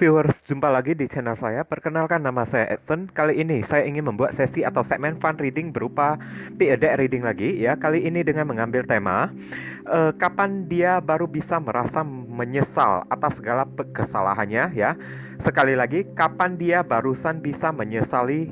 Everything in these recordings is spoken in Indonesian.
Viewers, jumpa lagi di channel saya. Perkenalkan, nama saya Edson. Kali ini saya ingin membuat sesi atau segmen fun reading berupa PA reading lagi ya. Kali ini dengan mengambil tema kapan dia baru bisa merasa menyesal atas segala kesalahannya ya. Sekali lagi, kapan dia barusan bisa menyesali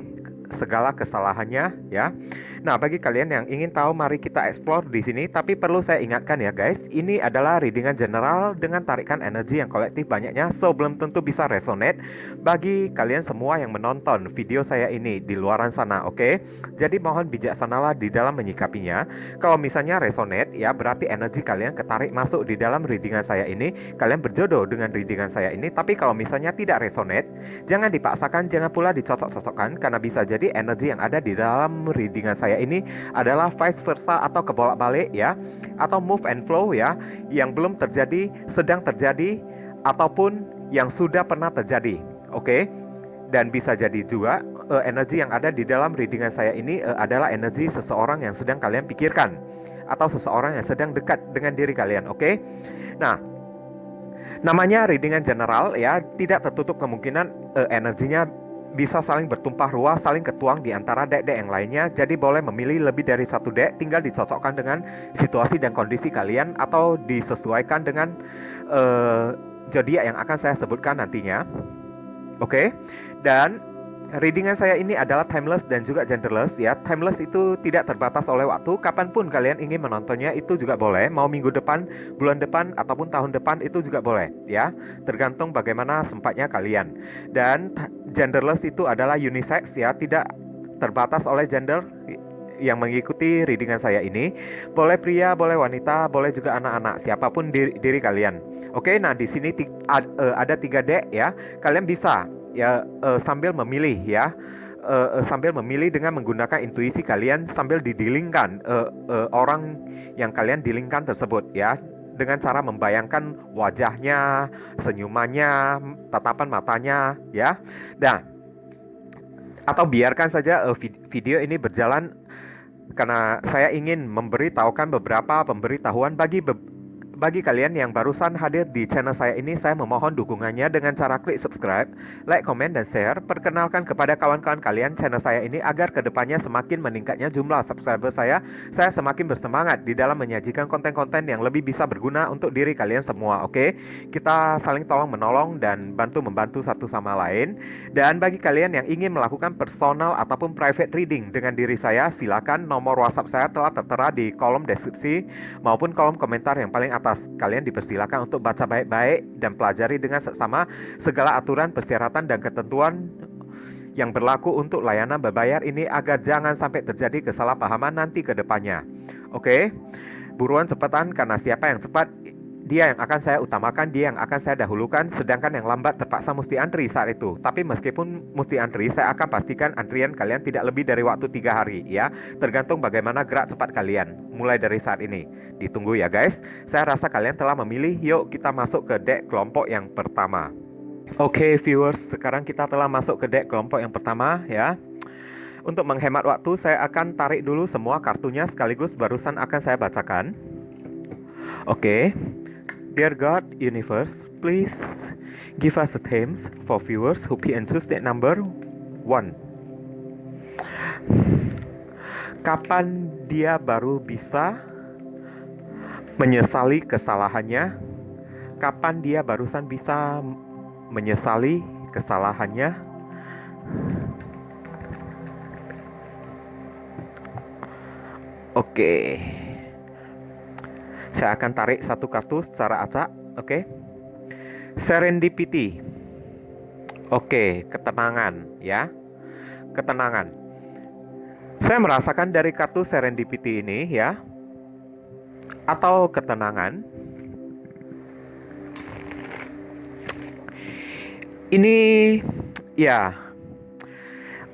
segala kesalahannya ya. Nah, bagi kalian yang ingin tahu, mari kita explore di sini. Tapi perlu saya ingatkan ya guys, ini adalah readingan general dengan tarikan energi yang kolektif banyaknya, so belum tentu bisa resonate bagi kalian semua yang menonton video saya ini di luaran sana, oke? Jadi mohon bijaksanalah di dalam menyikapinya. Kalau misalnya resonate ya, berarti energi kalian ketarik masuk di dalam readingan saya ini, kalian berjodoh dengan readingan saya ini. Tapi kalau misalnya tidak resonate, jangan dipaksakan, jangan pula dicocok-cocokkan, karena bisa jadi energi yang ada di dalam readingan saya ini adalah vice versa atau kebolak-balik ya, atau move and flow ya, yang belum terjadi, sedang terjadi, ataupun yang sudah pernah terjadi, oke? Dan bisa jadi juga energi yang ada di dalam readingan saya ini adalah energi seseorang yang sedang kalian pikirkan, atau seseorang yang sedang dekat dengan diri kalian, oke? Nah, namanya readingan general ya, tidak tertutup kemungkinan energinya bisa saling bertumpah ruah, saling ketuang di antara deck-deck yang lainnya. Jadi boleh memilih lebih dari satu deck, tinggal dicocokkan dengan situasi dan kondisi kalian, atau disesuaikan dengan zodiak yang akan saya sebutkan nantinya. Oke. Dan readingan saya ini adalah timeless dan juga genderless ya. Timeless itu tidak terbatas oleh waktu. Kapanpun kalian ingin menontonnya itu juga boleh. Mau minggu depan, bulan depan, ataupun tahun depan itu juga boleh ya. Tergantung bagaimana sempatnya kalian. Dan genderless itu adalah unisex ya. Tidak terbatas oleh gender yang mengikuti readingan saya ini. Boleh pria, boleh wanita, boleh juga anak-anak, siapapun diri kalian. Oke, nah di sini ada 3 deck ya. Kalian bisa ya sambil memilih ya, sambil memilih dengan menggunakan intuisi kalian, sambil didilingkan orang yang kalian dilingkan tersebut ya, dengan cara membayangkan wajahnya, senyumannya, tatapan matanya ya. Nah, atau biarkan saja video ini berjalan, karena saya ingin memberitahukan beberapa pemberitahuan bagi kalian yang barusan hadir di channel saya ini. Saya memohon dukungannya dengan cara klik subscribe, like, komen, dan share. Perkenalkan kepada kawan-kawan kalian channel saya ini agar kedepannya semakin meningkatnya jumlah subscriber saya semakin bersemangat di dalam menyajikan konten-konten yang lebih bisa berguna untuk diri kalian semua, oke? Kita saling tolong menolong dan bantu-membantu satu sama lain. Dan bagi kalian yang ingin melakukan personal ataupun private reading dengan diri saya, silakan, nomor WhatsApp saya telah tertera di kolom deskripsi maupun kolom komentar yang paling atas. Kalian dipersilakan untuk baca baik-baik dan pelajari dengan seksama segala aturan, persyaratan, dan ketentuan yang berlaku untuk layanan berbayar ini, agar jangan sampai terjadi kesalahpahaman nanti ke depannya. Oke, buruan cepetan, karena siapa yang cepat dia yang akan saya utamakan, dia yang akan saya dahulukan, sedangkan yang lambat terpaksa mesti antri saat itu. Tapi meskipun mesti antri, saya akan pastikan antrian kalian tidak lebih dari waktu 3 hari ya, tergantung bagaimana gerak cepat kalian mulai dari saat ini. Ditunggu ya guys. Saya rasa kalian telah memilih. Yuk kita masuk ke deck kelompok yang pertama. Oke viewers, sekarang kita telah masuk ke deck kelompok yang pertama ya. Untuk menghemat waktu, saya akan tarik dulu semua kartunya sekaligus barusan akan saya bacakan. Oke. Dear God, Universe, please give us a themes for viewers who pick and choose that number 1. Kapan dia baru bisa menyesali kesalahannya? Kapan dia barusan bisa menyesali kesalahannya? Oke. Saya akan tarik satu kartu secara acak, oke? Serendipity. Oke, ketenangan ya. Ketenangan. Saya merasakan dari kartu serendipity ini ya, atau ketenangan. Ini ya,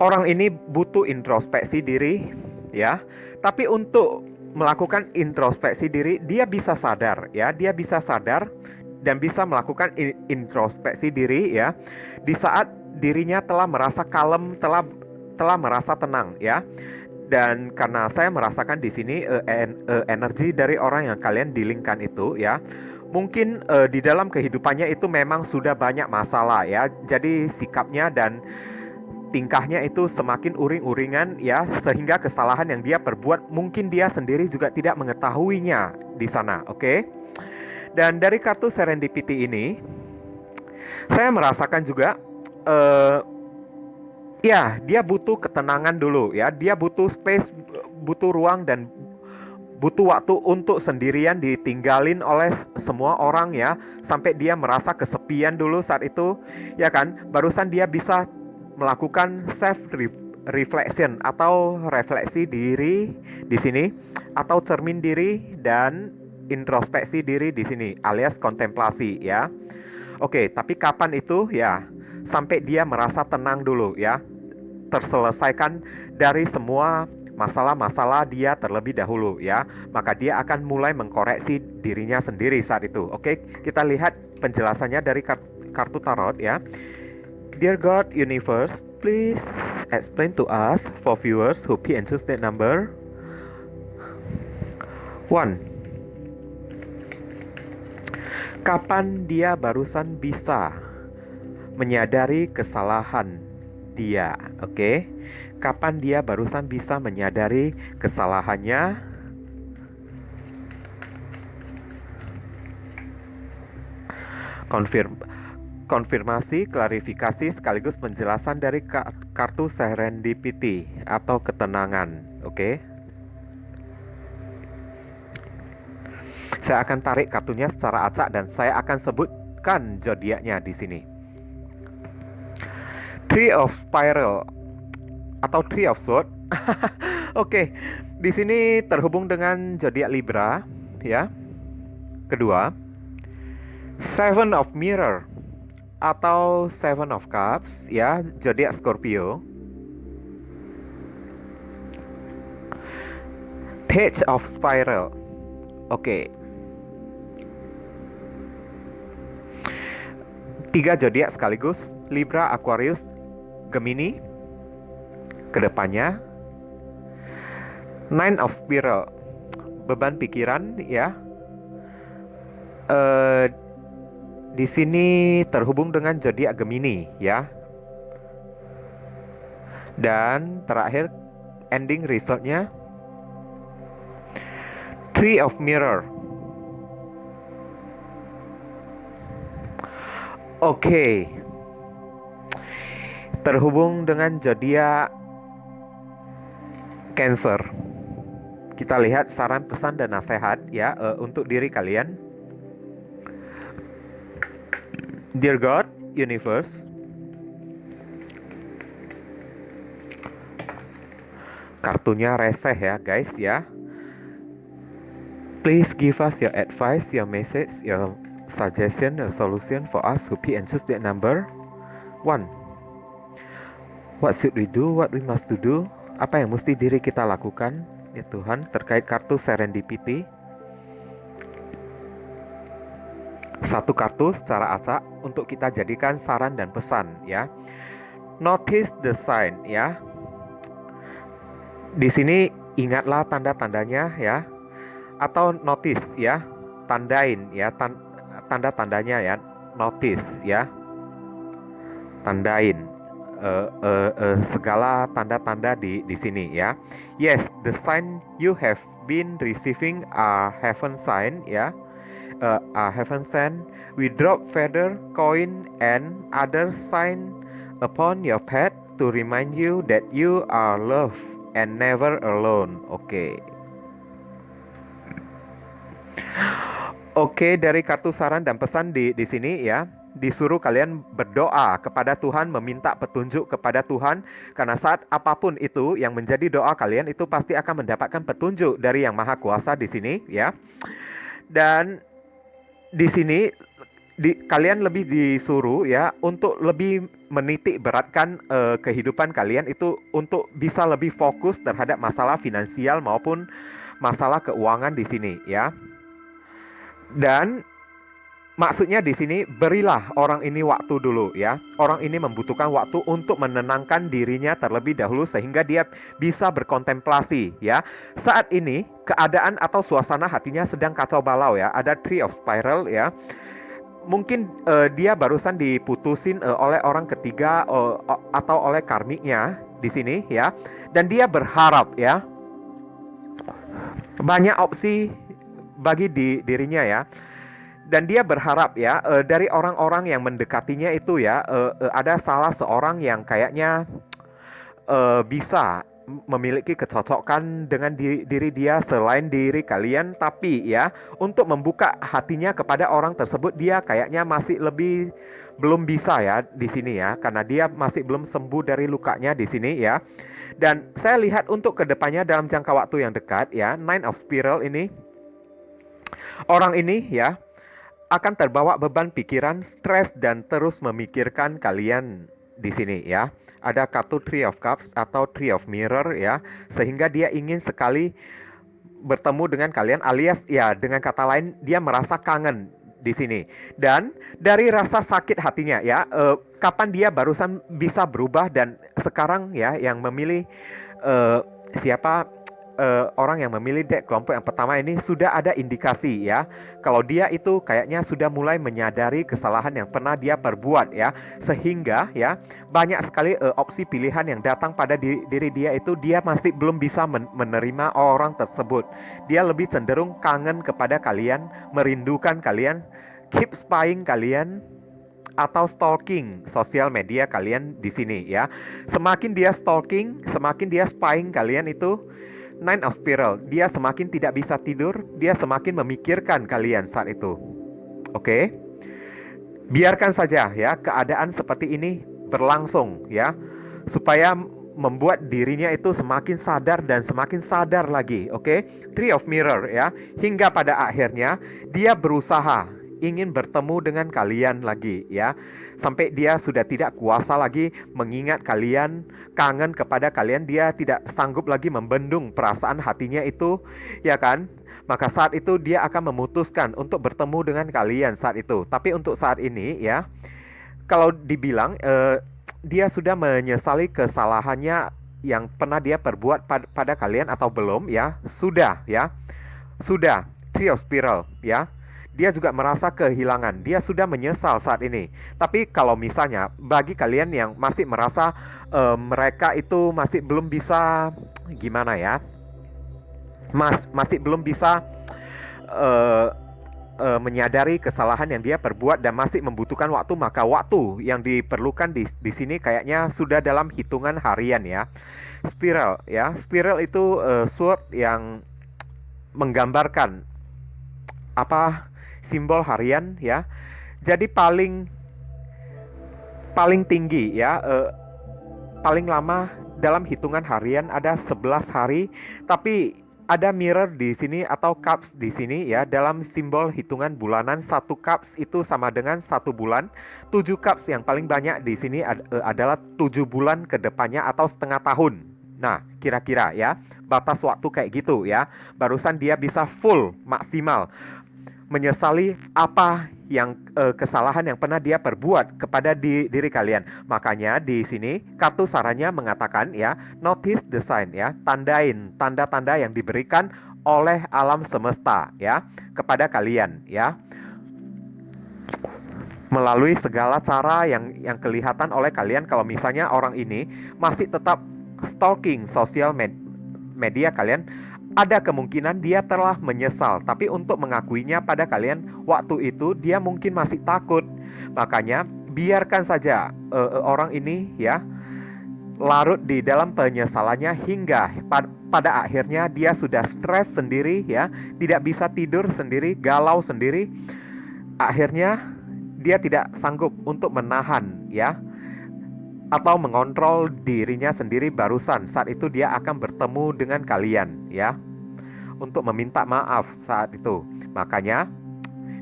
orang ini butuh introspeksi diri ya. Tapi untuk melakukan introspeksi diri, dia bisa sadar ya, dia bisa sadar dan bisa melakukan introspeksi diri ya di saat dirinya telah merasa kalem, telah merasa tenang ya. Dan karena saya merasakan di sini energi dari orang yang kalian dilingkan itu ya, mungkin di dalam kehidupannya itu memang sudah banyak masalah ya. Jadi sikapnya dan tingkahnya itu semakin uring-uringan ya, sehingga kesalahan yang dia perbuat mungkin dia sendiri juga tidak mengetahuinya di sana, oke? Dan dari kartu Serendipity ini, saya merasakan juga ya, dia butuh ketenangan dulu ya, dia butuh space, butuh ruang dan butuh waktu untuk sendirian ditinggalin oleh semua orang ya, sampai dia merasa kesepian dulu saat itu ya kan, barusan dia bisa melakukan self reflection atau refleksi diri di sini, atau cermin diri dan introspeksi diri di sini alias kontemplasi ya. Oke, tapi kapan itu ya? Sampai dia merasa tenang dulu ya, terselesaikan dari semua masalah-masalah dia terlebih dahulu ya, maka dia akan mulai mengkoreksi dirinya sendiri saat itu. Oke, kita lihat penjelasannya dari kartu tarot ya. Dear God, Universe, please explain to us for viewers who pick and choose that number. 1. Kapan dia barusan bisa menyadari kesalahan dia, oke? Kapan dia barusan bisa menyadari kesalahannya? Konfirmasi, klarifikasi sekaligus penjelasan dari kartu Serendipity atau ketenangan, oke? Saya akan tarik kartunya secara acak dan saya akan sebutkan zodiaknya di sini. Three of Spiral atau Three of Swords. Oke, di sini terhubung dengan zodiak Libra, ya. Kedua, Seven of Mirror atau Seven of Cups, ya, zodiak Scorpio. Page of Spiral. Oke. 3 zodiak sekaligus, Libra, Aquarius, Gemini. Kedepannya Nine of Spiral, beban pikiran ya. Di sini terhubung dengan zodiak Gemini ya. Dan terakhir ending resultnya Three of Mirror. Oke. Terhubung dengan zodiak Cancer. Kita lihat saran, pesan, dan nasihat ya untuk diri kalian. Dear God, Universe, kartunya reseh ya guys ya. Please give us your advice, your message, your suggestion, your solution for us who pick and choose that number. 1. What should we do? What we must to do? Apa yang mesti diri kita lakukan ya Tuhan terkait kartu Serendipity. Satu kartu secara acak untuk kita jadikan saran dan pesan ya. Notice the sign ya. Di sini ingatlah tanda-tandanya ya. Atau notice ya, tandain ya, tanda-tandanya ya, notice ya, tandain segala tanda-tanda di sini ya. Yes, the sign you have been receiving are heaven sign ya, are heaven sign. We drop feather, coin, and other sign upon your path to remind you that you are loved and never alone. Oke, dari kartu saran dan pesan di sini ya, disuruh kalian berdoa kepada Tuhan, meminta petunjuk kepada Tuhan, karena saat apapun itu yang menjadi doa kalian itu pasti akan mendapatkan petunjuk dari Yang Maha Kuasa di sini ya. Dan di sini kalian lebih disuruh ya untuk lebih menitik beratkan kehidupan kalian itu untuk bisa lebih fokus terhadap masalah finansial maupun masalah keuangan di sini ya. Dan Maksudnya di sini berilah orang ini waktu dulu ya. Orang ini membutuhkan waktu untuk menenangkan dirinya terlebih dahulu sehingga dia bisa berkontemplasi ya. Saat ini keadaan atau suasana hatinya sedang kacau balau ya. Ada Three of Spiral ya. Mungkin dia barusan diputusin oleh orang ketiga atau oleh karmiknya di sini ya. Dan dia berharap ya. Banyak opsi bagi dirinya ya. Dan dia berharap ya dari orang-orang yang mendekatinya itu ya ada salah seorang yang kayaknya bisa memiliki kecocokan dengan diri dia selain diri kalian, tapi ya untuk membuka hatinya kepada orang tersebut dia kayaknya masih lebih belum bisa ya di sini ya, karena dia masih belum sembuh dari lukanya di sini ya. Dan saya lihat untuk kedepannya dalam jangka waktu yang dekat ya, Nine of Spiral ini, orang ini ya akan terbawa beban pikiran, stres dan terus memikirkan kalian di sini ya. Ada kartu Three of Cups atau Three of Mirror ya, sehingga dia ingin sekali bertemu dengan kalian, alias ya dengan kata lain dia merasa kangen di sini. Dan dari rasa sakit hatinya ya, kapan dia barusan bisa berubah dan sekarang ya yang memilih siapa orang yang memilih deck kelompok yang pertama ini sudah ada indikasi ya kalau dia itu kayaknya sudah mulai menyadari kesalahan yang pernah dia perbuat ya, sehingga ya banyak sekali opsi pilihan yang datang pada diri dia itu dia masih belum bisa menerima orang tersebut. Dia lebih cenderung kangen kepada kalian, merindukan kalian, keep spying kalian atau stalking sosial media kalian di sini ya. Semakin dia stalking, semakin dia spying kalian itu Nine of Spiral, dia semakin tidak bisa tidur, dia semakin memikirkan kalian saat itu. Oke? Biarkan saja ya keadaan seperti ini berlangsung ya, supaya membuat dirinya itu semakin sadar dan semakin sadar lagi. Oke? Three of Mirror ya, hingga pada akhirnya dia berusaha ingin bertemu dengan kalian lagi ya, sampai dia sudah tidak kuasa lagi mengingat kalian, kangen kepada kalian, dia tidak sanggup lagi membendung perasaan hatinya itu ya kan. Maka saat itu dia akan memutuskan untuk bertemu dengan kalian saat itu. Tapi untuk saat ini ya, kalau dibilang dia sudah menyesali kesalahannya yang pernah dia perbuat pada kalian atau belum ya, sudah ya, sudah. Three of Spiral ya, dia juga merasa kehilangan. Dia sudah menyesal saat ini. Tapi kalau misalnya bagi kalian yang masih merasa mereka itu masih belum bisa gimana ya, masih belum bisa uh, menyadari kesalahan yang dia perbuat dan masih membutuhkan waktu, maka waktu yang diperlukan di sini kayaknya sudah dalam hitungan harian ya. Spiral ya, spiral itu sword yang menggambarkan apa, simbol harian ya. Jadi paling tinggi ya, paling lama dalam hitungan harian ada 11 hari, tapi ada mirror di sini atau cups di sini ya, dalam simbol hitungan bulanan. Satu cups itu sama dengan 1 bulan. 7 cups yang paling banyak di sini adalah 7 bulan ke depannya atau setengah tahun. Nah, kira-kira ya, batas waktu kayak gitu ya, barusan dia bisa full maksimal menyesali apa yang kesalahan yang pernah dia perbuat kepada diri kalian. Makanya di sini kartu sarannya mengatakan ya, notice the sign ya, tandain tanda-tanda yang diberikan oleh alam semesta ya kepada kalian ya, melalui segala cara yang kelihatan oleh kalian. Kalau misalnya orang ini masih tetap stalking sosial media kalian, ada kemungkinan dia telah menyesal, tapi untuk mengakuinya pada kalian waktu itu dia mungkin masih takut. Makanya biarkan saja orang ini ya larut di dalam penyesalannya hingga pada akhirnya dia sudah stres sendiri ya, tidak bisa tidur sendiri, galau sendiri. Akhirnya dia tidak sanggup untuk menahan ya atau mengontrol dirinya sendiri. Barusan saat itu dia akan bertemu dengan kalian ya, untuk meminta maaf saat itu. Makanya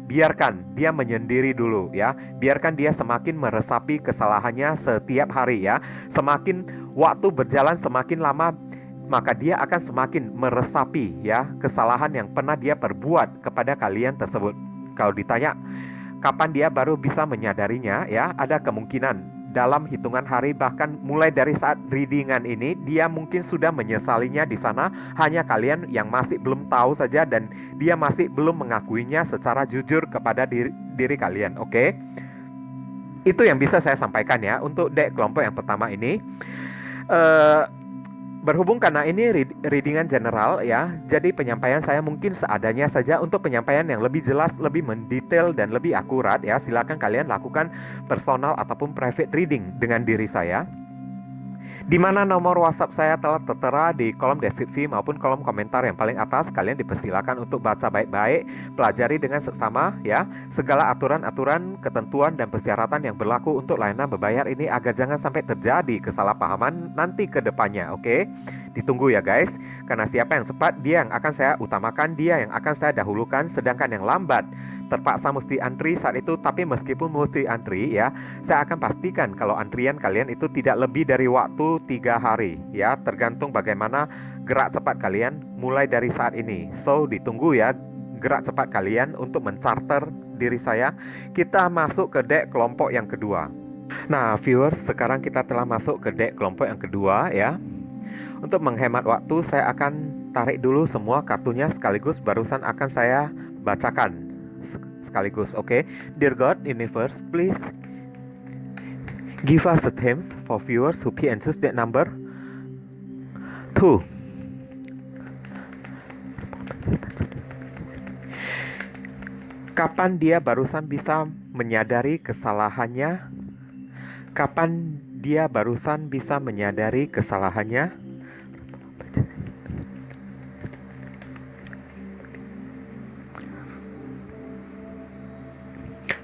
biarkan dia menyendiri dulu ya, biarkan dia semakin meresapi kesalahannya setiap hari ya. Semakin waktu berjalan semakin lama, maka dia akan semakin meresapi ya kesalahan yang pernah dia perbuat kepada kalian tersebut. Kalau ditanya kapan dia baru bisa menyadarinya ya, ada kemungkinan dalam hitungan hari, bahkan mulai dari saat readingan ini dia mungkin sudah menyesalinya di sana, hanya kalian yang masih belum tahu saja dan dia masih belum mengakuinya secara jujur kepada diri kalian. Oke? Itu yang bisa saya sampaikan ya untuk dek kelompok yang pertama ini. eh Berhubung karena ini readingan general ya, jadi penyampaian saya mungkin seadanya saja. Untuk penyampaian yang lebih jelas, lebih mendetail dan lebih akurat ya, silakan kalian lakukan personal ataupun private reading dengan diri saya. Di mana nomor WhatsApp saya telah tertera di kolom deskripsi maupun kolom komentar yang paling atas. Kalian dipersilakan untuk baca baik-baik, pelajari dengan seksama ya, segala aturan-aturan, ketentuan dan persyaratan yang berlaku untuk layanan berbayar ini agar jangan sampai terjadi kesalahpahaman nanti ke depannya. Oke? Ditunggu ya guys, karena siapa yang cepat dia yang akan saya utamakan, dia yang akan saya dahulukan, sedangkan yang lambat terpaksa mesti antri saat itu. Tapi meskipun mesti antri ya, saya akan pastikan kalau antrian kalian itu tidak lebih dari waktu 3 hari ya, tergantung bagaimana gerak cepat kalian mulai dari saat ini. So ditunggu ya gerak cepat kalian untuk mencharter diri saya. Kita masuk ke dek kelompok yang kedua. Nah viewers, sekarang kita telah masuk ke dek kelompok yang kedua ya. Untuk menghemat waktu, saya akan tarik dulu semua kartunya sekaligus, barusan akan saya bacakan sekaligus. Oke? Dear God, Universe, please give us the themes for viewers who pick and choose that number 2. Kapan dia barusan bisa menyadari kesalahannya? Kapan dia barusan bisa menyadari kesalahannya?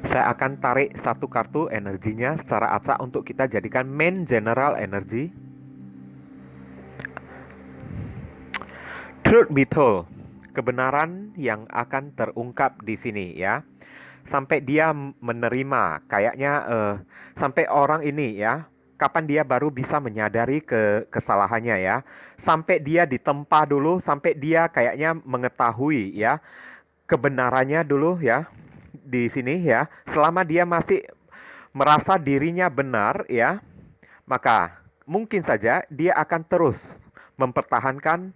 Saya akan tarik satu kartu energinya secara acak untuk kita jadikan main general energy. Truth be told, kebenaran yang akan terungkap di sini ya. Sampai dia menerima, kayaknya sampai orang ini ya, kapan dia baru bisa menyadari kesalahannya ya. Sampai dia ditempa dulu, sampai dia kayaknya mengetahui ya kebenarannya dulu ya di sini ya. Selama dia masih merasa dirinya benar ya, maka mungkin saja dia akan terus mempertahankan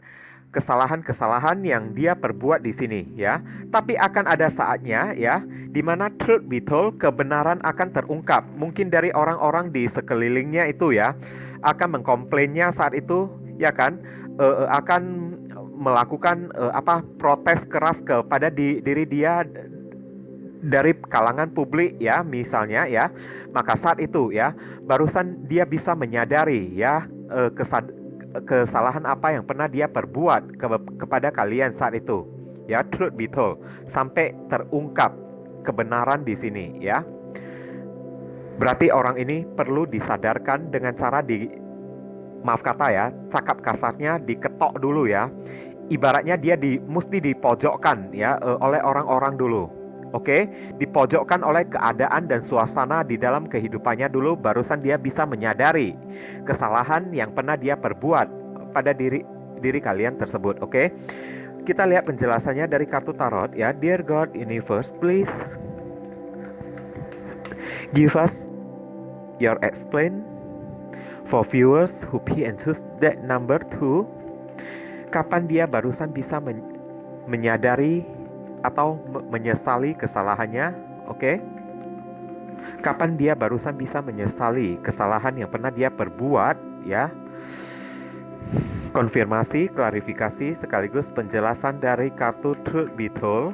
kesalahan-kesalahan yang dia perbuat di sini ya. Tapi akan ada saatnya ya di mana truth be told, kebenaran akan terungkap. Mungkin dari orang-orang di sekelilingnya itu ya akan mengkomplainnya saat itu ya kan, akan melakukan protes keras kepada diri dia dari kalangan publik ya misalnya ya. Maka saat itu ya barusan dia bisa menyadari ya kesalahan apa yang pernah dia perbuat kepada kalian saat itu ya. Truth be told, sampai terungkap kebenaran di sini ya. Berarti orang ini perlu disadarkan dengan cara maaf kata ya, cakap kasarnya diketok dulu ya. Ibaratnya dia mesti dipojokkan ya oleh orang-orang dulu. Oke, dipojokkan oleh keadaan dan suasana di dalam kehidupannya dulu, barusan dia bisa menyadari kesalahan yang pernah dia perbuat pada diri kalian tersebut. Oke, kita lihat penjelasannya dari kartu tarot ya. Dear God, Universe, please give us your explain for viewers who pick and choose that number 2. Kapan dia barusan bisa menyadari atau menyesali kesalahannya? Oke? Kapan dia barusan bisa menyesali kesalahan yang pernah dia perbuat ya? Konfirmasi, klarifikasi sekaligus penjelasan dari kartu Truth Be Told.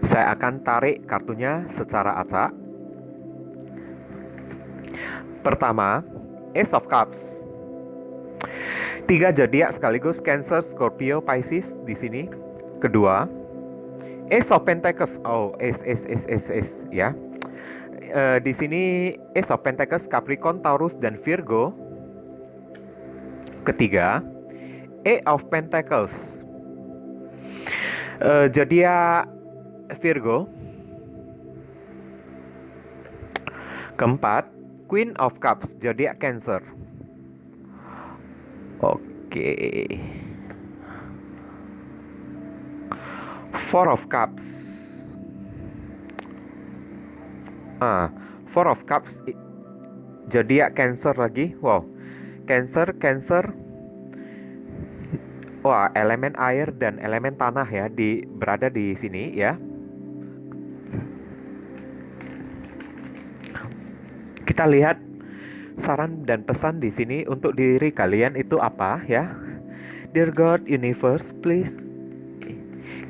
Saya akan tarik kartunya secara acak. Pertama, Ace of Cups. 3 zodiak sekaligus Cancer, Scorpio, Pisces di sini. Kedua, Ace of Pentacles. Oh, Ace ya. Di sini Ace of Pentacles, Capricorn, Taurus dan Virgo. Ketiga, Eight of Pentacles. Zodiak Virgo. Keempat, Queen of Cups, zodiak Cancer. Oke. Four of Cups. Four of Cups. Zodiak Cancer lagi. Wow. Cancer. Wah, elemen air dan elemen tanah ya berada di sini ya. Kita lihat saran dan pesan di sini untuk diri kalian itu apa ya? Dear God, Universe, please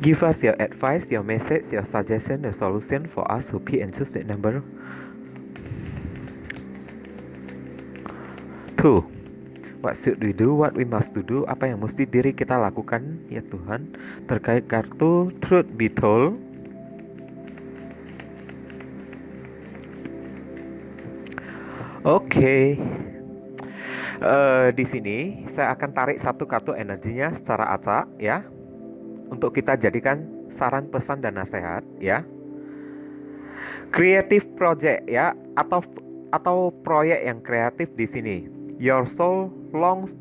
give us your advice, your message, your suggestion, the solution for us who pick and choose the number 2. What should we do? What we must to do? Apa yang mesti diri kita lakukan ya Tuhan terkait kartu Truth Be Told. Oke. Di sini saya akan tarik satu kartu energinya secara acak ya, untuk kita jadikan saran, pesan dan nasihat ya. Creative project ya, atau proyek yang kreatif di sini. Your soul longs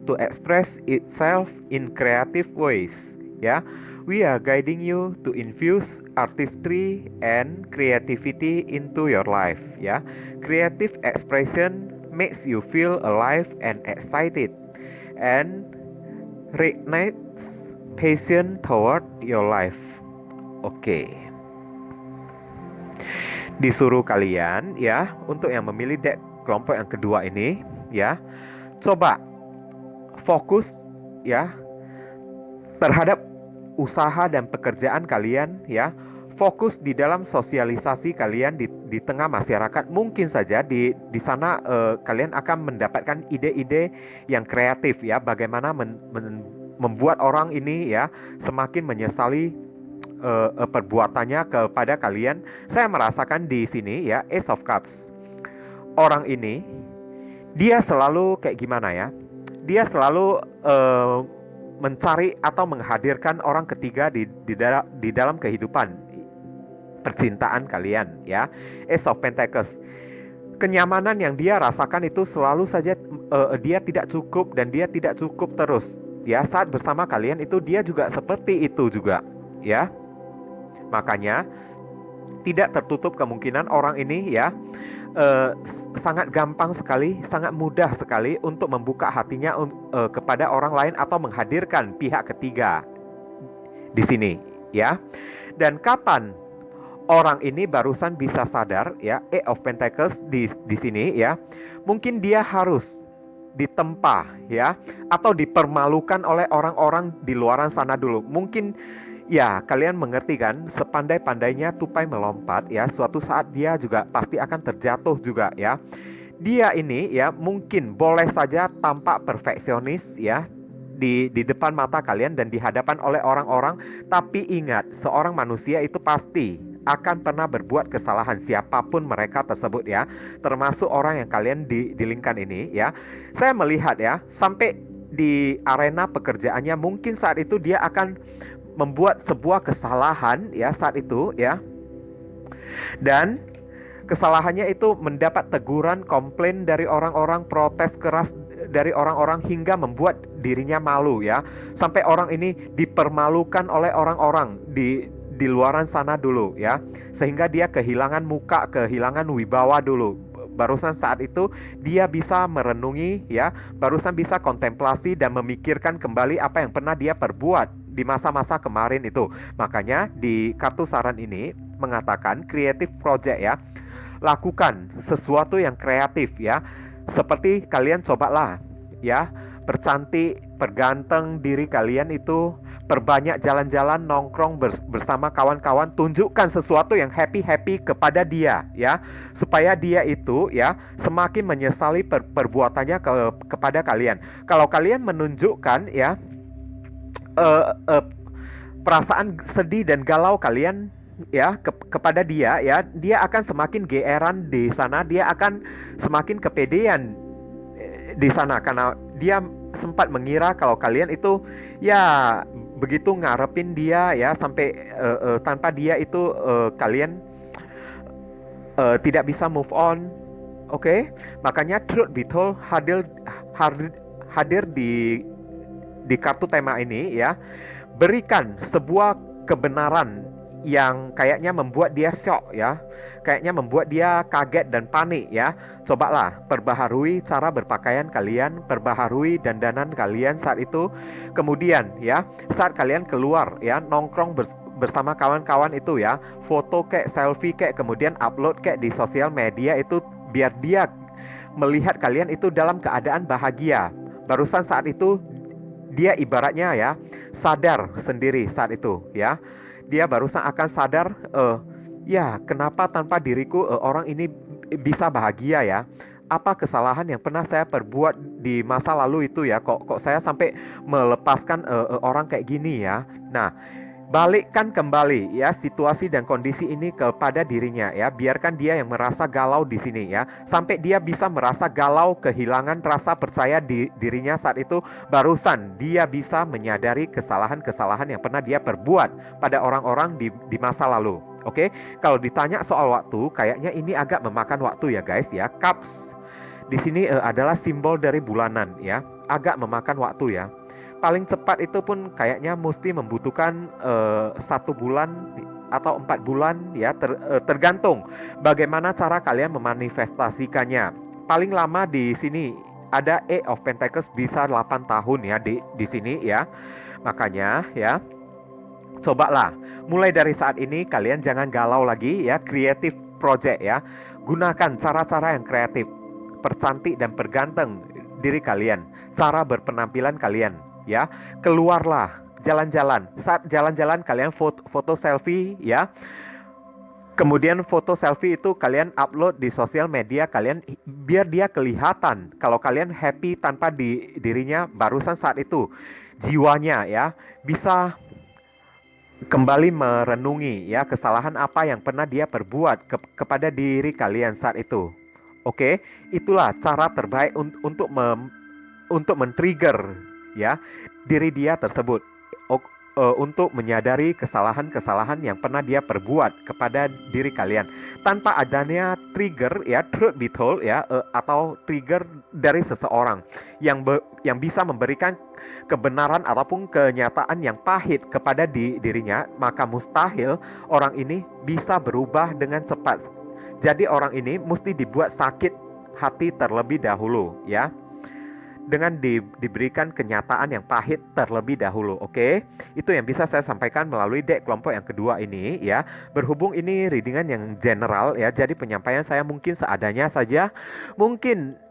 to express itself in creative ways ya. We are guiding you to infuse artistry and creativity into your life ya. Creative expression makes you feel alive and excited and reignites passion toward your life. Oke. Disuruh kalian ya untuk yang memilih deck kelompok yang kedua ini ya, coba fokus ya terhadap usaha dan pekerjaan kalian ya. Fokus di dalam sosialisasi kalian di tengah masyarakat. Mungkin saja di sana kalian akan mendapatkan ide-ide yang kreatif ya, bagaimana membuat orang ini ya semakin menyesali perbuatannya kepada kalian. Saya merasakan di sini ya, Ace of Cups. Orang ini dia selalu kayak gimana ya? Dia selalu mencari atau menghadirkan orang ketiga di dalam kehidupan percintaan kalian ya. Ace of Pentacles. Kenyamanan yang dia rasakan itu selalu saja dia tidak cukup dan dia tidak cukup terus ya. Saat bersama kalian itu dia juga seperti itu juga ya. Makanya tidak tertutup kemungkinan orang ini ya sangat gampang sekali, sangat mudah sekali untuk membuka hatinya kepada orang lain atau menghadirkan pihak ketiga di sini ya. Dan kapan orang ini barusan bisa sadar ya, Eight of Pentacles di sini ya, mungkin dia harus ditempa ya, atau dipermalukan oleh orang-orang di luaran sana dulu. Mungkin ya kalian mengerti kan, sepandai-pandainya tupai melompat ya, suatu saat dia juga pasti akan terjatuh juga ya. Dia ini ya mungkin boleh saja tampak perfeksionis ya di depan mata kalian dan di hadapan oleh orang-orang, tapi ingat, seorang manusia itu pasti akan pernah berbuat kesalahan, siapapun mereka tersebut ya, termasuk orang yang kalian dilingkan ini ya. Saya melihat ya, sampai di arena pekerjaannya mungkin saat itu dia akan membuat sebuah kesalahan ya saat itu ya, dan kesalahannya itu mendapat teguran, komplain dari orang-orang, protes keras dari orang-orang, hingga membuat dirinya malu ya. Sampai orang ini dipermalukan oleh orang-orang di luaran sana dulu ya, sehingga dia kehilangan muka, kehilangan wibawa dulu. Barusan saat itu dia bisa merenungi ya, barusan bisa kontemplasi dan memikirkan kembali apa yang pernah dia perbuat di masa-masa kemarin itu. Makanya di kartu saran ini mengatakan creative project ya. Lakukan sesuatu yang kreatif ya. Seperti kalian cobalah ya, percantik, perganteng diri kalian itu, perbanyak jalan-jalan, nongkrong bersama kawan-kawan, tunjukkan sesuatu yang happy-happy kepada dia ya, supaya dia itu ya semakin menyesali perbuatannya kepada kalian. Kalau kalian menunjukkan ya perasaan sedih dan galau kalian ya kepada dia ya, dia akan semakin geeran di sana, dia akan semakin kepedean di sana, karena dia sempat mengira kalau kalian itu ya begitu ngarepin dia ya, sampai tanpa dia itu kalian tidak bisa move on. Oke? Makanya Truth Be Told hadir di kartu tema ini ya, berikan sebuah kebenaran yang kayaknya membuat dia shock ya, kayaknya membuat dia kaget dan panik ya. Cobalah perbaharui cara berpakaian kalian, perbaharui dandanan kalian saat itu. Kemudian ya, saat kalian keluar ya, nongkrong bersama kawan-kawan itu ya, foto kayak selfie kayak kemudian upload kayak di sosial media itu, biar dia melihat kalian itu dalam keadaan bahagia. Barusan saat itu dia ibaratnya ya sadar sendiri saat itu ya. Dia barusan akan sadar, ya kenapa tanpa diriku orang ini bisa bahagia ya. Apa kesalahan yang pernah saya perbuat di masa lalu itu ya, kok saya sampai melepaskan orang kayak gini ya. Nah, balikkan kembali ya situasi dan kondisi ini kepada dirinya ya. Biarkan dia yang merasa galau di sini ya, sampai dia bisa merasa galau, kehilangan rasa percaya di dirinya saat itu. Barusan dia bisa menyadari kesalahan-kesalahan yang pernah dia perbuat pada orang-orang di masa lalu. Oke, kalau ditanya soal waktu, kayaknya ini agak memakan waktu ya guys ya. Cups di sini adalah simbol dari bulanan ya, agak memakan waktu ya. Paling cepat itu pun kayaknya mesti membutuhkan 1 bulan atau 4 bulan ya, tergantung bagaimana cara kalian memanifestasikannya. Paling lama di sini ada Eight of Pentacles, bisa 8 tahun ya di sini ya. Makanya ya, cobalah mulai dari saat ini kalian jangan galau lagi ya, creative project ya. Gunakan cara-cara yang kreatif, percantik dan perganteng diri kalian, cara berpenampilan kalian ya. Keluarlah jalan-jalan. Saat jalan-jalan kalian foto selfie ya. Kemudian foto selfie itu kalian upload di sosial media kalian, biar dia kelihatan kalau kalian happy tanpa dirinya. Barusan saat itu jiwanya ya bisa kembali merenungi ya kesalahan apa yang pernah dia perbuat kepada diri kalian saat itu. Oke, itulah cara terbaik untuk men-trigger ya diri dia tersebut untuk menyadari kesalahan-kesalahan yang pernah dia perbuat kepada diri kalian, tanpa adanya trigger ya, truth be told ya, atau trigger dari seseorang yang bisa memberikan kebenaran ataupun kenyataan yang pahit kepada dirinya. Maka mustahil orang ini bisa berubah dengan cepat. Jadi orang ini mesti dibuat sakit hati terlebih dahulu ya, dengan diberikan kenyataan yang pahit terlebih dahulu. Oke, itu yang bisa saya sampaikan melalui deck kelompok yang kedua ini ya. Berhubung ini readingan yang general ya, jadi penyampaian saya mungkin seadanya saja. Mungkin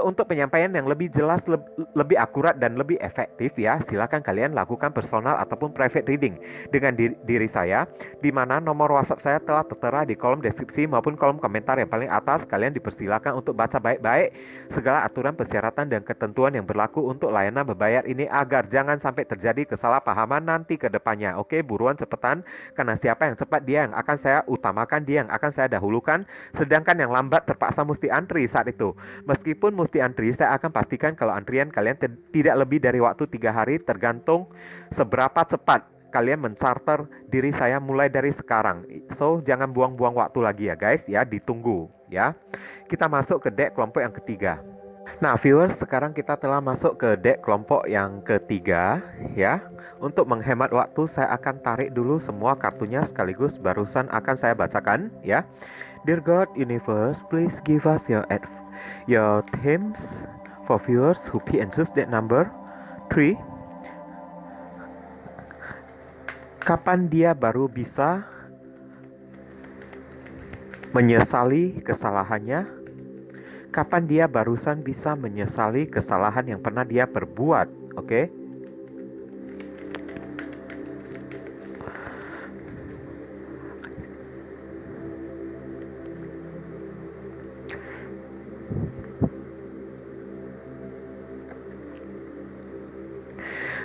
untuk penyampaian yang lebih jelas, lebih akurat dan lebih efektif ya, silakan kalian lakukan personal ataupun private reading dengan diri saya, di mana nomor WhatsApp saya telah tertera di kolom deskripsi maupun kolom komentar yang paling atas. Kalian dipersilakan untuk baca baik-baik segala aturan, persyaratan dan ketentuan yang berlaku untuk layanan berbayar ini, agar jangan sampai terjadi kesalahpahaman nanti ke depannya. Oke, buruan cepetan, karena siapa yang cepat dia yang akan saya utamakan, dia yang akan saya dahulukan, sedangkan yang lambat terpaksa mesti antri saat itu. Meskipun mesti antri, saya akan pastikan kalau antrian kalian tidak lebih dari waktu 3 hari, tergantung seberapa cepat kalian mencharter diri saya mulai dari sekarang. So, jangan buang-buang waktu lagi ya guys ya, ditunggu ya. Kita masuk ke deck kelompok yang ketiga. Nah viewers, sekarang kita telah masuk ke deck kelompok yang ketiga ya. Untuk menghemat waktu, saya akan tarik dulu semua kartunya sekaligus barusan akan saya bacakan ya. Dear God, Universe, please give us your themes for viewers who pick and choose that number 3. Kapan dia baru bisa menyesali kesalahannya? Kapan dia barusan bisa menyesali kesalahan yang pernah dia perbuat? Oke.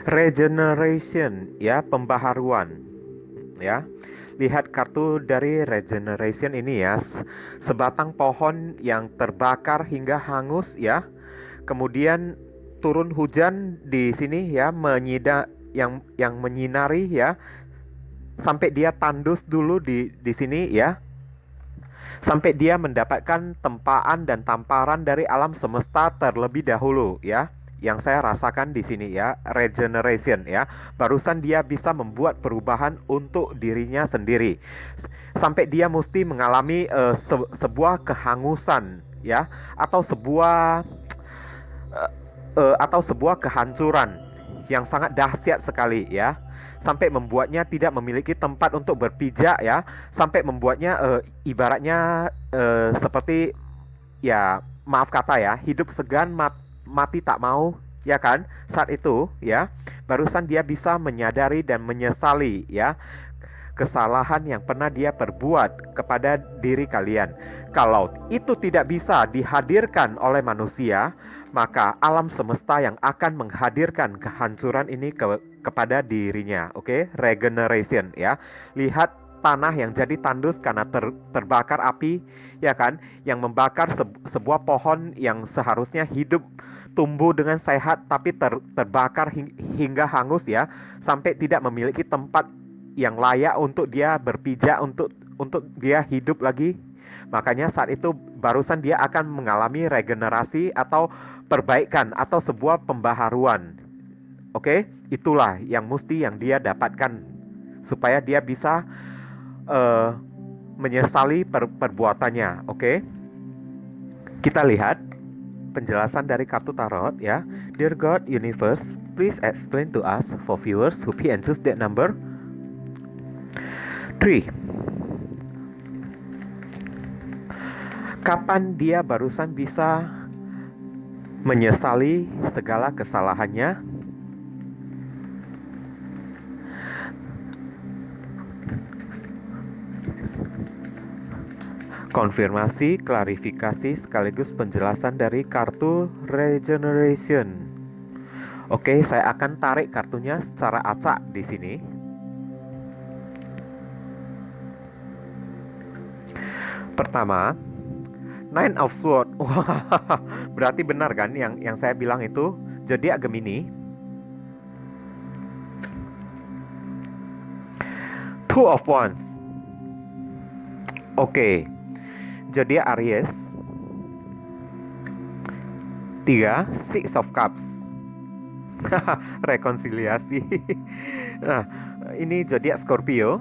Regeneration ya, pembaharuan ya. Lihat kartu dari regeneration ini ya, sebatang pohon yang terbakar hingga hangus ya. Kemudian turun hujan di sini ya, yang menyinari ya, sampai dia tandus dulu di sini ya. Sampai dia mendapatkan tempaan dan tamparan dari alam semesta terlebih dahulu ya. yang saya rasakan di sini ya, regeneration ya. Barusan dia bisa membuat perubahan untuk dirinya sendiri. Sampai dia mesti mengalami sebuah kehangusan ya, atau sebuah kehancuran yang sangat dahsyat sekali ya, sampai membuatnya tidak memiliki tempat untuk berpijak ya, sampai membuatnya ibaratnya seperti ya, maaf kata ya, hidup segan mati tak mau ya kan. Saat itu ya, barusan dia bisa menyadari dan menyesali ya kesalahan yang pernah dia perbuat kepada diri kalian. Kalau itu tidak bisa dihadirkan oleh manusia, maka alam semesta yang akan menghadirkan kehancuran ini kepada dirinya. Oke, regeneration ya. Lihat tanah yang jadi tandus karena terbakar api, ya kan? Yang membakar sebuah pohon yang seharusnya hidup tumbuh dengan sehat, tapi terbakar hingga hangus ya, sampai tidak memiliki tempat yang layak untuk dia berpijak, untuk dia hidup lagi. Makanya saat itu barusan dia akan mengalami regenerasi atau perbaikan atau sebuah pembaharuan. Oke, itulah yang mesti yang dia dapatkan supaya dia bisa uh, menyesali perbuatannya. Oke, kita lihat penjelasan dari kartu tarot ya. Dear God, Universe, please explain to us for viewers who pick and choose that number 3. Kapan dia barusan bisa menyesali segala kesalahannya? Konfirmasi, klarifikasi, sekaligus penjelasan dari kartu regeneration. Oke, saya akan tarik kartunya secara acak di sini. Pertama, Nine of Swords. Berarti benar kan yang saya bilang itu zodiak Gemini. Two of Wands. Oke. Zodiak Aries. 3, Six of Cups. Rekonsiliasi. Nah, ini zodiak Scorpio.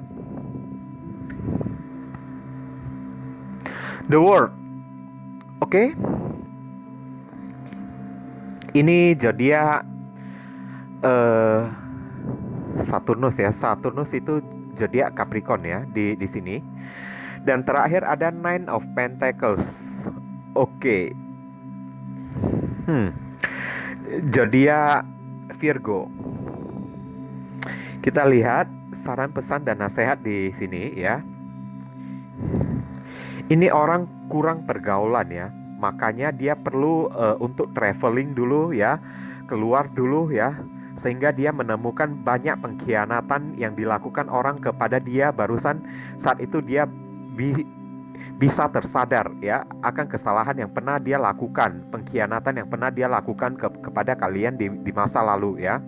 The World. Oke. Ini zodiak Saturnus ya. Saturnus itu zodiak Capricorn ya di sini. Dan terakhir ada Nine of Pentacles. Oke. Zodiak Virgo. Kita lihat saran, pesan, dan nasihat di sini ya. Ini orang kurang pergaulan ya, makanya dia perlu untuk traveling dulu ya, keluar dulu ya, sehingga dia menemukan banyak pengkhianatan yang dilakukan orang kepada dia. Barusan saat itu dia bisa tersadar ya akan kesalahan yang pernah dia lakukan, pengkhianatan yang pernah dia lakukan kepada kalian di masa lalu ya.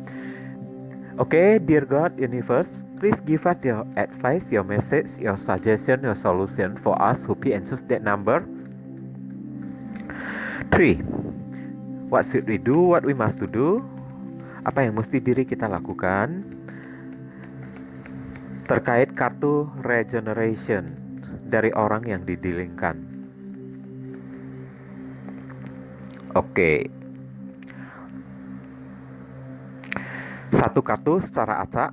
Oke, dear God, Universe, please give us your advice, your message, your suggestion, your solution for us who pick and choose that number 3. What should we do? What we must to do? Apa yang mesti diri kita lakukan terkait kartu regeneration dari orang yang didilingkan? Oke. Satu kartu secara acak.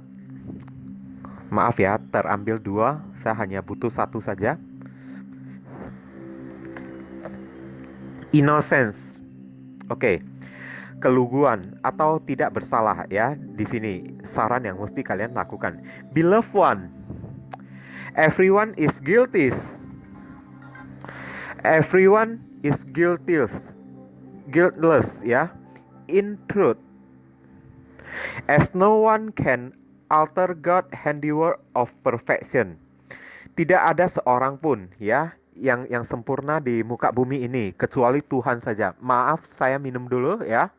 Maaf ya, terambil 2. Saya hanya butuh 1 saja. Innocence. Oke. Keluguan atau tidak bersalah ya. Di sini saran yang mesti kalian lakukan. Beloved one. Everyone is guilty. Everyone is guilty. Guiltless ya. In truth, as no one can alter God handiwork of perfection. Tidak ada seorang pun ya yang sempurna di muka bumi ini kecuali Tuhan saja. Maaf, saya minum dulu ya.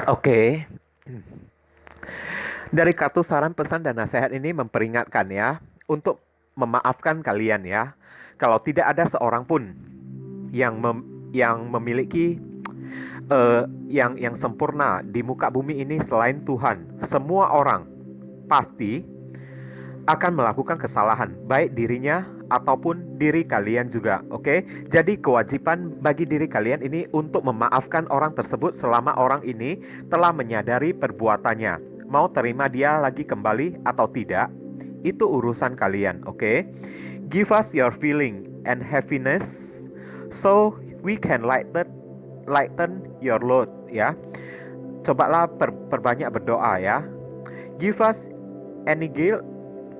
Oke. Dari kartu saran, pesan, dan nasihat ini memperingatkan ya untuk memaafkan kalian ya. Kalau tidak ada seorang pun yang memiliki yang sempurna di muka bumi ini selain Tuhan. Semua orang pasti akan melakukan kesalahan, baik dirinya ataupun diri kalian juga, oke? Jadi kewajiban bagi diri kalian ini untuk memaafkan orang tersebut selama orang ini telah menyadari perbuatannya. Mau terima dia lagi kembali atau tidak, itu urusan kalian, oke? Give us your feeling and happiness so we can lighten your load, ya. Cobalah perbanyak berdoa, ya. Give us any guilt,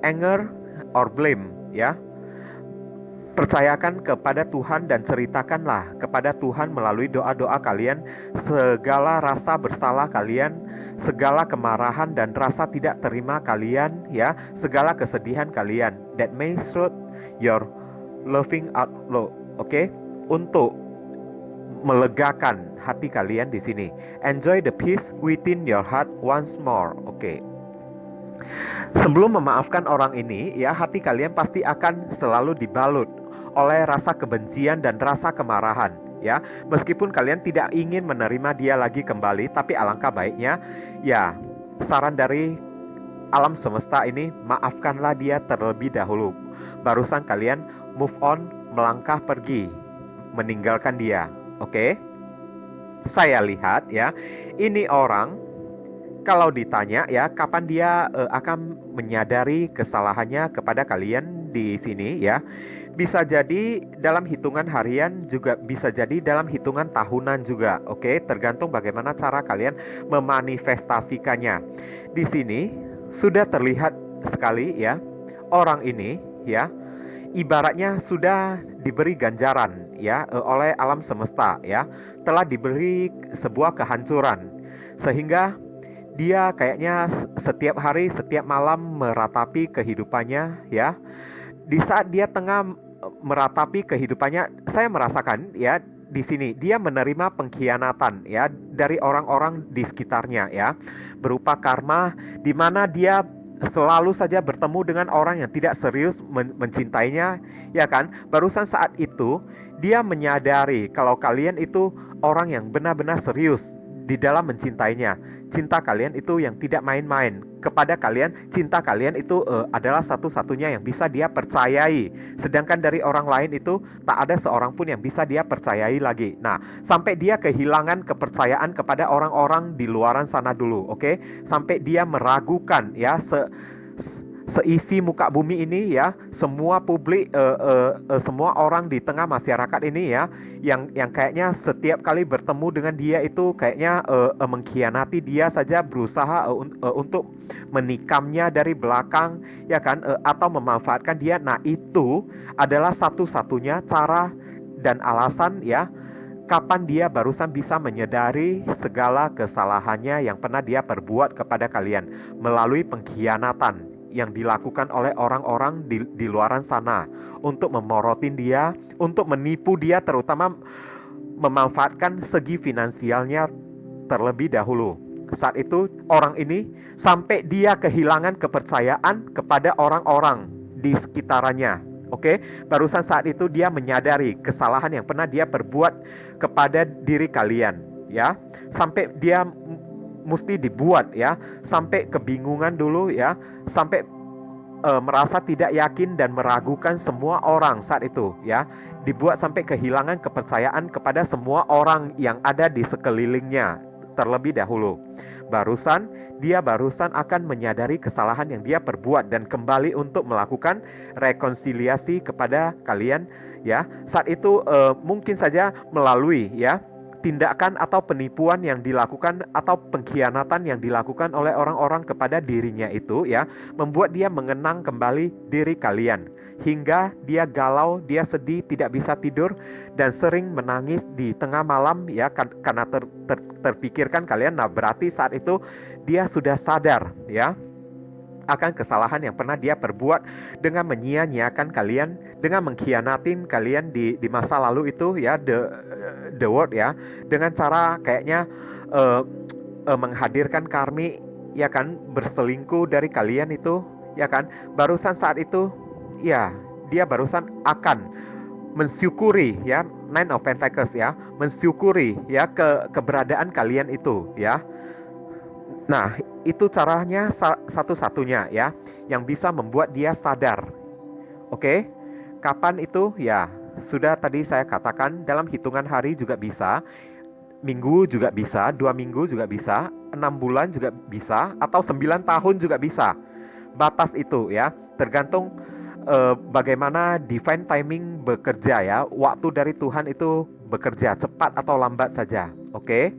anger, or blame, ya. Percayakan kepada Tuhan dan ceritakanlah kepada Tuhan melalui doa-doa kalian segala rasa bersalah kalian, segala kemarahan dan rasa tidak terima kalian, ya, segala kesedihan kalian. That may show your loving outlook, oke? Untuk melegakan hati kalian di sini. Enjoy the peace within your heart once more, oke? Sebelum memaafkan orang ini, ya, hati kalian pasti akan selalu dibalut oleh rasa kebencian dan rasa kemarahan, ya. Meskipun kalian tidak ingin menerima dia lagi kembali, tapi alangkah baiknya, ya, saran dari alam semesta ini, maafkanlah dia terlebih dahulu. Barusan kalian move on, melangkah pergi, meninggalkan dia, oke? Saya lihat, ya, ini orang kalau ditanya, ya, kapan dia akan menyadari kesalahannya kepada kalian di sini, ya. Bisa jadi dalam hitungan harian, juga bisa jadi dalam hitungan tahunan juga, oke? Tergantung bagaimana cara kalian memanifestasikannya. Di sini sudah terlihat sekali, ya, orang ini, ya, ibaratnya sudah diberi ganjaran, ya, oleh alam semesta, ya, telah diberi sebuah kehancuran, sehingga dia kayaknya setiap hari, setiap malam meratapi kehidupannya, ya. Di saat dia tengah meratapi kehidupannya, saya merasakan, ya, di sini dia menerima pengkhianatan, ya, dari orang-orang di sekitarnya, ya, berupa karma, di mana dia selalu saja bertemu dengan orang yang tidak serius mencintainya, ya kan? Barusan saat itu dia menyadari kalau kalian itu orang yang benar-benar serius di dalam mencintainya. Cinta kalian itu yang tidak main-main. Kepada kalian, cinta kalian itu adalah satu-satunya yang bisa dia percayai. Sedangkan dari orang lain itu tak ada seorang pun yang bisa dia percayai lagi. Nah, sampai dia kehilangan kepercayaan kepada orang-orang di luaran sana dulu, oke? Sampai dia meragukan, ya, seisi muka bumi ini, ya, semua publik, semua orang di tengah masyarakat ini, ya, yang kayaknya setiap kali bertemu dengan dia itu kayaknya mengkhianati dia saja, berusaha untuk menikamnya dari belakang, ya kan, atau memanfaatkan dia. Nah, itu adalah satu-satunya cara dan alasan, ya, kapan dia barusan bisa menyadari segala kesalahannya yang pernah dia perbuat kepada kalian melalui pengkhianatan yang dilakukan oleh orang-orang di luaran sana untuk memorotin dia, untuk menipu dia, terutama memanfaatkan segi finansialnya terlebih dahulu. Saat itu orang ini sampai dia kehilangan kepercayaan kepada orang-orang di sekitarnya. Oke, barusan saat itu dia menyadari kesalahan yang pernah dia perbuat kepada diri kalian, ya. Sampai dia mesti dibuat, ya, sampai kebingungan dulu, ya, sampai merasa tidak yakin dan meragukan semua orang saat itu, ya. Dibuat sampai kehilangan kepercayaan kepada semua orang yang ada di sekelilingnya terlebih dahulu. Dia barusan akan menyadari kesalahan yang dia perbuat dan kembali untuk melakukan rekonsiliasi kepada kalian, ya. Saat itu mungkin saja melalui, ya, tindakan atau penipuan yang dilakukan atau pengkhianatan yang dilakukan oleh orang-orang kepada dirinya itu, ya, membuat dia mengenang kembali diri kalian hingga dia galau, dia sedih, tidak bisa tidur dan sering menangis di tengah malam, ya, karena terpikirkan kalian. Nah, berarti saat itu dia sudah sadar, ya, akan kesalahan yang pernah dia perbuat dengan menyia-nyiakan kalian, dengan mengkhianatin kalian di masa lalu itu, ya, the word, ya, dengan cara kayaknya menghadirkan karmi, ya kan, berselingkuh dari kalian itu, ya kan. Barusan saat itu, ya, dia barusan akan mensyukuri, ya, Nine of Pentacles ya, mensyukuri ya keberadaan kalian itu ya. Nah, itu caranya satu-satunya ya yang bisa membuat dia sadar. Oke. Kapan itu? Ya, sudah tadi saya katakan dalam hitungan hari juga bisa, minggu juga bisa, 2 minggu juga bisa, 6 bulan juga bisa, atau 9 tahun juga bisa. Batas itu ya, tergantung bagaimana divine timing bekerja ya. Waktu dari Tuhan itu bekerja cepat atau lambat saja. Oke.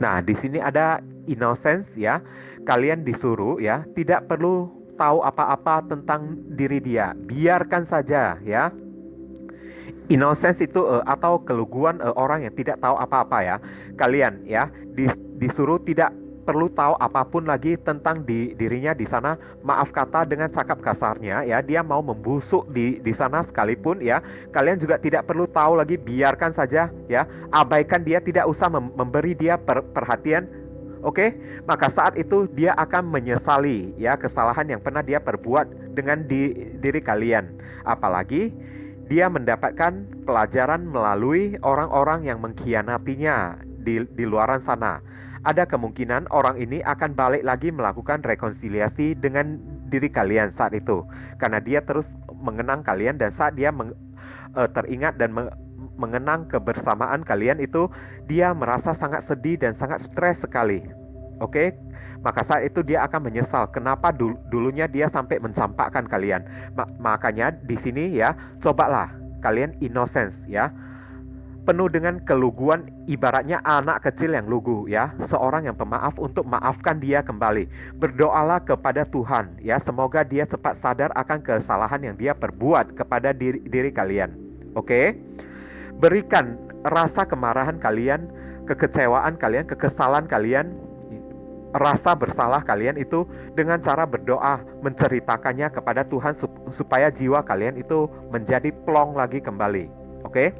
Nah, di sini ada innocence ya. Kalian disuruh ya, tidak perlu tahu apa-apa tentang diri dia. Biarkan saja ya. Innocence itu atau keluguan orang yang tidak tahu apa-apa ya. Kalian ya disuruh tidak perlu tahu apapun lagi tentang dirinya di sana. Maaf kata dengan cakap kasarnya ya, dia mau membusuk di sana sekalipun ya. Kalian juga tidak perlu tahu lagi, biarkan saja ya. Abaikan dia, tidak usah memberi dia perhatian. Oke, maka saat itu dia akan menyesali ya kesalahan yang pernah dia perbuat dengan diri kalian. Apalagi dia mendapatkan pelajaran melalui orang-orang yang mengkhianatinya di luaran sana. Ada kemungkinan orang ini akan balik lagi melakukan rekonsiliasi dengan diri kalian saat itu. Karena dia terus mengenang kalian, dan saat dia teringat dan mengenang kebersamaan kalian itu, dia merasa sangat sedih dan sangat stres sekali. Oke, maka saat itu dia akan menyesal kenapa dulunya dia sampai mencampakkan kalian. Makanya di sini ya, cobalah kalian innocence ya, penuh dengan keluguan, ibaratnya anak kecil yang lugu ya, seorang yang pemaaf untuk maafkan dia kembali. Berdoalah kepada Tuhan ya, semoga dia cepat sadar akan kesalahan yang dia perbuat kepada diri kalian. Oke? Berikan rasa kemarahan kalian, kekecewaan kalian, kekesalan kalian, rasa bersalah kalian itu dengan cara berdoa, menceritakannya kepada Tuhan supaya jiwa kalian itu menjadi plong lagi kembali. Oke?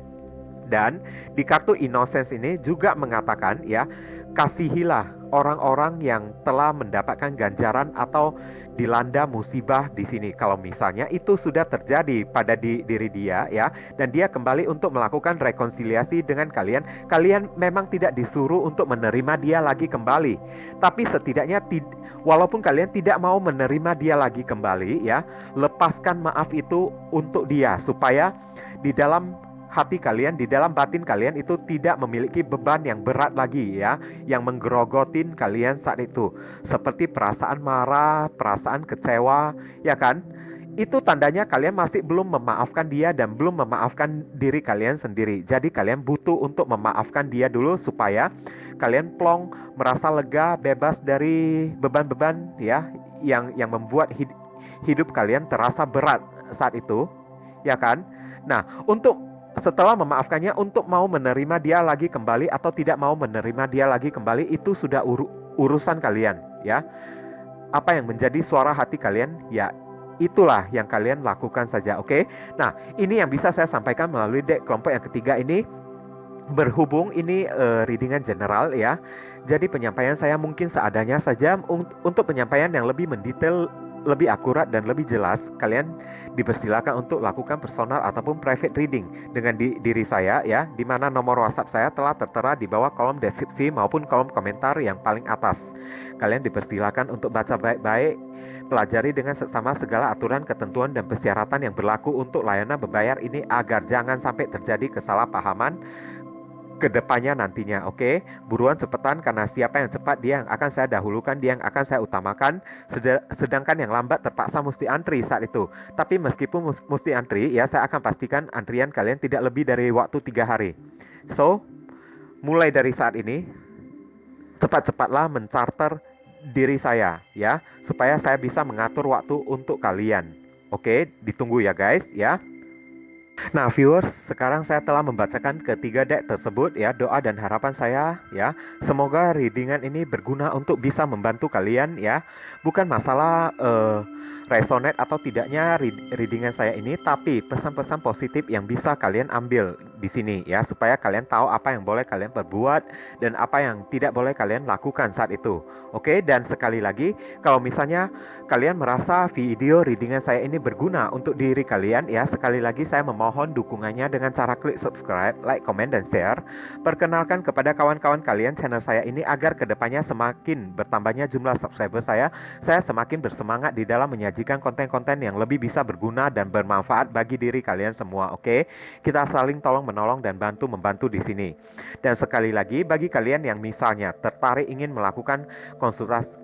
Dan di kartu innocence ini juga mengatakan ya, kasihilah orang-orang yang telah mendapatkan ganjaran atau dilanda musibah di sini. Kalau misalnya itu sudah terjadi pada diri dia ya, dan dia kembali untuk melakukan rekonsiliasi dengan kalian, kalian memang tidak disuruh untuk menerima dia lagi kembali. Tapi setidaknya walaupun kalian tidak mau menerima dia lagi kembali ya, lepaskan maaf itu untuk dia supaya di dalam hati kalian, di dalam batin kalian itu tidak memiliki beban yang berat lagi ya, yang menggerogotin kalian saat itu, seperti perasaan marah, perasaan kecewa, ya kan? Itu tandanya kalian masih belum memaafkan dia dan belum memaafkan diri kalian sendiri. Jadi kalian butuh untuk memaafkan dia dulu supaya kalian plong, merasa lega, bebas dari beban-beban ya yang membuat hidup kalian terasa berat saat itu, ya kan? Nah, setelah memaafkannya, untuk mau menerima dia lagi kembali atau tidak mau menerima dia lagi kembali, itu sudah urusan kalian ya. Apa yang menjadi suara hati kalian, ya itulah yang kalian lakukan saja. Oke. Nah, ini yang bisa saya sampaikan melalui deck kelompok yang ketiga ini. Berhubung ini readingan general ya, jadi penyampaian saya mungkin seadanya saja. Untuk penyampaian yang lebih mendetail, lebih akurat dan lebih jelas, kalian dipersilakan untuk lakukan personal ataupun private reading dengan diri saya ya, di mana nomor WhatsApp saya telah tertera di bawah kolom deskripsi maupun kolom komentar yang paling atas. Kalian dipersilakan untuk baca baik-baik, pelajari dengan seksama segala aturan, ketentuan dan persyaratan yang berlaku untuk layanan berbayar ini agar jangan sampai terjadi kesalahpahaman kedepannya nantinya. Oke, buruan cepetan, karena siapa yang cepat dia yang akan saya dahulukan, dia yang akan saya utamakan, sedangkan yang lambat terpaksa mesti antri saat itu. Tapi meskipun mesti antri ya, saya akan pastikan antrian kalian tidak lebih dari waktu 3 hari. So, mulai dari saat ini cepat-cepatlah mencarter diri saya ya, supaya saya bisa mengatur waktu untuk kalian. Oke, ditunggu ya guys ya. Nah viewers, sekarang saya telah membacakan ketiga deck tersebut ya. Doa dan harapan saya ya, semoga readingan ini berguna untuk bisa membantu kalian ya. Bukan masalah resonate atau tidaknya readingan saya ini, tapi pesan-pesan positif yang bisa kalian ambil di sini ya, supaya kalian tahu apa yang boleh kalian perbuat dan apa yang tidak boleh kalian lakukan saat itu. Oke, dan sekali lagi, kalau misalnya kalian merasa video readingan saya ini berguna untuk diri kalian ya, sekali lagi saya memohon dukungannya dengan cara klik subscribe, like, comment, dan share. Perkenalkan kepada kawan-kawan kalian channel saya ini agar kedepannya semakin bertambahnya jumlah subscriber saya semakin bersemangat di dalam menyajikan konten-konten yang lebih bisa berguna dan bermanfaat bagi diri kalian semua. Oke, kita saling tolong menolong dan bantu membantu di sini. Dan sekali lagi, bagi kalian yang misalnya tertarik ingin melakukan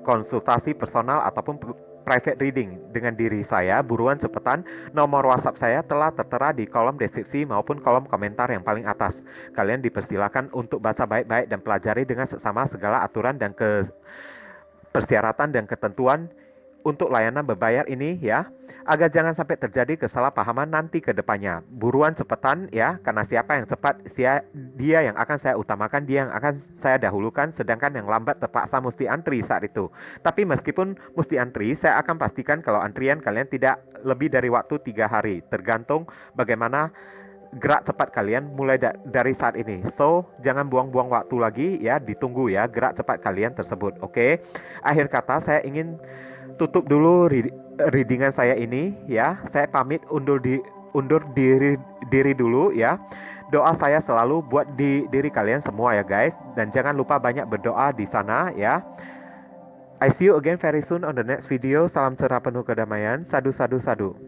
konsultasi personal ataupun private reading dengan diri saya, buruan cepetan, nomor WhatsApp saya telah tertera di kolom deskripsi maupun kolom komentar yang paling atas. Kalian dipersilakan untuk baca baik-baik dan pelajari dengan seksama segala aturan dan persyaratan dan ketentuan untuk layanan berbayar ini ya, agar jangan sampai terjadi kesalahpahaman nanti ke depannya. Buruan cepetan ya, karena siapa yang cepat dia yang akan saya utamakan, dia yang akan saya dahulukan, sedangkan yang lambat terpaksa mesti antri saat itu. Tapi meskipun mesti antri, saya akan pastikan kalau antrian kalian tidak lebih dari waktu 3 hari, tergantung bagaimana gerak cepat kalian mulai dari saat ini. So, jangan buang-buang waktu lagi ya, ditunggu ya gerak cepat kalian tersebut. Oke. Akhir kata, saya ingin tutup dulu readingan saya ini ya. Saya pamit undur diri dulu ya. Doa saya selalu buat di diri kalian semua ya guys, dan jangan lupa banyak berdoa di sana ya. I see you again very soon on the next video. Salam cerah penuh kedamaian. Sadu sadu sadu.